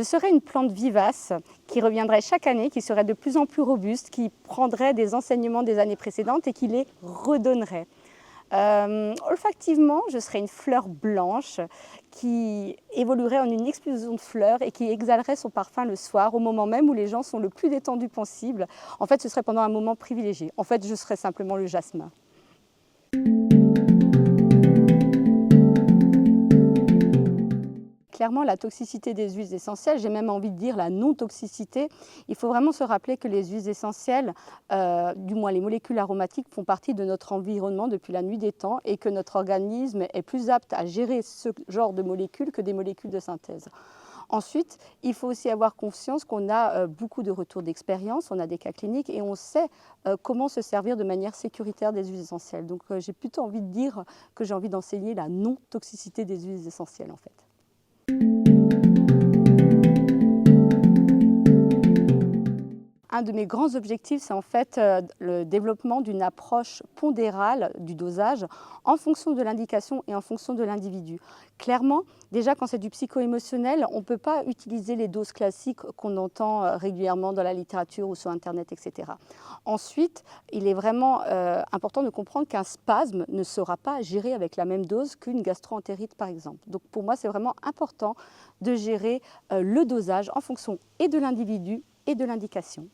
serait une plante vivace qui reviendrait chaque année, qui serait de plus en plus robuste, qui prendrait des enseignements des années précédentes et qui les redonnerait. Olfactivement, je serais une fleur blanche qui évoluerait en une explosion de fleurs et qui exhalerait son parfum le soir, au moment même où les gens sont le plus détendus possible. En fait, ce serait pendant un moment privilégié. En fait, je serais simplement le jasmin. Clairement, la toxicité des huiles essentielles, j'ai même envie de dire la non-toxicité, il faut vraiment se rappeler que les huiles essentielles, du moins les molécules aromatiques, font partie de notre environnement depuis la nuit des temps et que notre organisme est plus apte à gérer ce genre de molécules que des molécules de synthèse. Ensuite, il faut aussi avoir conscience qu'on a beaucoup de retours d'expérience, on a des cas cliniques et on sait comment se servir de manière sécuritaire des huiles essentielles. Donc j'ai plutôt envie de dire que j'ai envie d'enseigner la non-toxicité des huiles essentielles en fait. Un de mes grands objectifs, c'est en fait le développement d'une approche pondérale du dosage en fonction de l'indication et en fonction de l'individu. Clairement, déjà quand c'est du psycho-émotionnel, on ne peut pas utiliser les doses classiques qu'on entend régulièrement dans la littérature ou sur Internet, etc. Ensuite, il est vraiment important de comprendre qu'un spasme ne sera pas géré avec la même dose qu'une gastro-entérite, par exemple. Donc pour moi, c'est vraiment important de gérer le dosage en fonction et de l'individu et de l'indication.